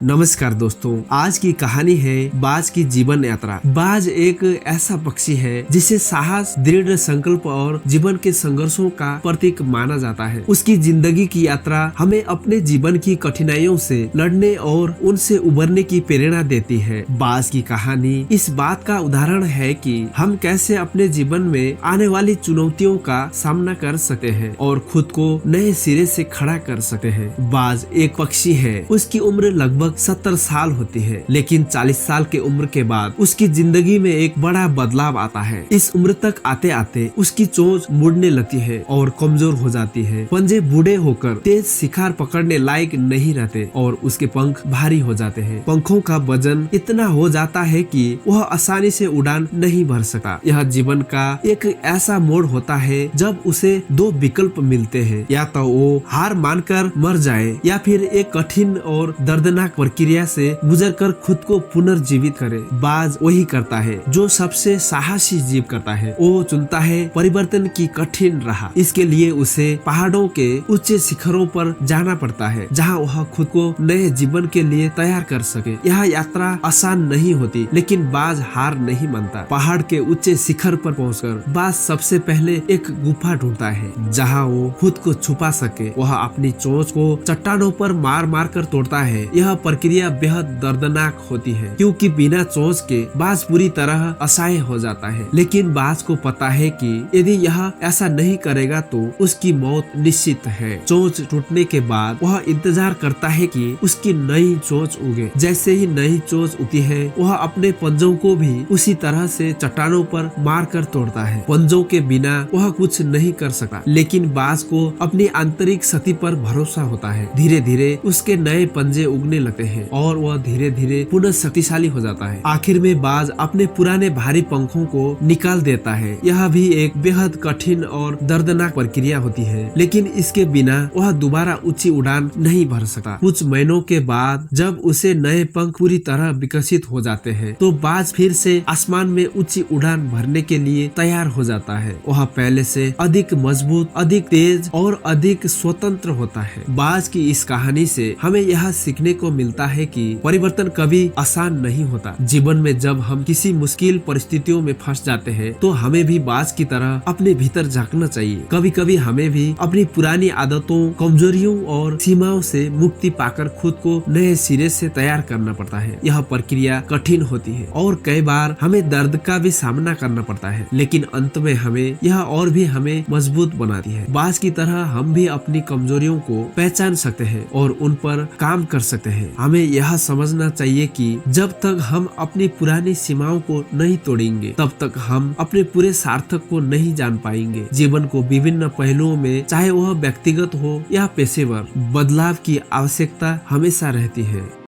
नमस्कार दोस्तों, आज की कहानी है बाज की जीवन यात्रा। बाज एक ऐसा पक्षी है जिसे साहस, दृढ़ संकल्प और जीवन के संघर्षों का प्रतीक माना जाता है। उसकी जिंदगी की यात्रा हमें अपने जीवन की कठिनाइयों से लड़ने और उनसे उबरने की प्रेरणा देती है। बाज की कहानी इस बात का उदाहरण है कि हम कैसे अपने जीवन में आने वाली चुनौतियों का सामना कर सकते हैं और खुद को नए सिरे से खड़ा कर सकते हैं। बाज एक पक्षी है, उसकी उम्र लगभग 70 साल होती है, लेकिन 40 साल के उम्र के बाद उसकी जिंदगी में एक बड़ा बदलाव आता है। इस उम्र तक आते आते उसकी चोंच मुड़ने लगती है और कमजोर हो जाती है। पंजे बूढ़े होकर तेज शिकार पकड़ने लायक नहीं रहते और उसके पंख भारी हो जाते हैं। पंखों का वजन इतना हो जाता है कि वह आसानी से उड़ान नहीं भर सकता। यह जीवन का एक ऐसा मोड़ होता है जब उसे दो विकल्प मिलते हैं, या तो वो हार मानकर मर जाए या फिर एक कठिन और दर्दनाक प्रक्रिया से गुजरकर खुद को पुनर्जीवित करे। बाज वही करता है जो सबसे साहसी जीव करता है। वो चुनता है परिवर्तन की कठिन राह। इसके लिए उसे पहाड़ों के ऊंचे शिखरों पर जाना पड़ता है, जहां वह खुद को नए जीवन के लिए तैयार कर सके। यह यात्रा आसान नहीं होती, लेकिन बाज हार नहीं मानता। पहाड़ के ऊंचे शिखर पर पहुंचकर बाज सबसे पहले एक गुफा ढूंढता है, जहां वो खुद को छुपा सके। वह अपनी चोंच को चट्टानों पर मार मार कर तोड़ता है। यह प्रक्रिया बेहद दर्दनाक होती है, क्योंकि बिना चोंच के बाज पूरी तरह असहाय हो जाता है। लेकिन बाज को पता है कि यदि यह ऐसा नहीं करेगा तो उसकी मौत निश्चित है। चोंच टूटने के बाद वह इंतजार करता है कि उसकी नई चोंच उगे। जैसे ही नई चोंच उगती है, वह अपने पंजों को भी उसी तरह से चट्टानों पर मार कर तोड़ता है। पंजों के बिना वह कुछ नहीं कर सकता, लेकिन बाज को अपनी आंतरिक शक्ति पर भरोसा होता है। धीरे धीरे उसके नए पंजे उगने लगते हैं और वह धीरे धीरे पुनः शक्तिशाली हो जाता है। आखिर में बाज अपने पुराने भारी पंखों को निकाल देता है। यह भी एक बेहद कठिन और दर्दनाक प्रक्रिया होती है, लेकिन इसके बिना वह दोबारा ऊंची उड़ान नहीं भर सकता। कुछ महीनों के बाद जब उसे नए पंख पूरी तरह विकसित हो जाते हैं, तो बाज फिर से आसमान में ऊंची उड़ान भरने के लिए तैयार हो जाता है। वह पहले से अधिक मजबूत, अधिक तेज और अधिक स्वतंत्र होता है। बाज की इस कहानी से हमें यह सीखने को मिलता है कि परिवर्तन कभी आसान नहीं होता। जीवन में जब हम किसी मुश्किल परिस्थितियों में फंस जाते हैं, तो हमें भी बाज की तरह अपने भीतर झांकना चाहिए। कभी कभी हमें भी अपनी पुरानी आदतों, कमजोरियों और सीमाओं से मुक्ति पाकर खुद को नए सिरे से तैयार करना पड़ता है। यह प्रक्रिया कठिन होती है और कई बार हमें दर्द का भी सामना करना पड़ता है, लेकिन अंत में यह और भी हमें मजबूत बनाती है। बाज की तरह हम भी अपनी कमजोरियों को पहचान सकते हैं और उन पर काम कर सकते हैं। हमें यह समझना चाहिए कि जब तक हम अपनी पुरानी सीमाओं को नहीं तोड़ेंगे, तब तक हम अपने पूरे सार्थक को नहीं जान पाएंगे। जीवन को विभिन्न पहलुओं में, चाहे वह व्यक्तिगत हो या पेशेवर, बदलाव की आवश्यकता हमेशा रहती है।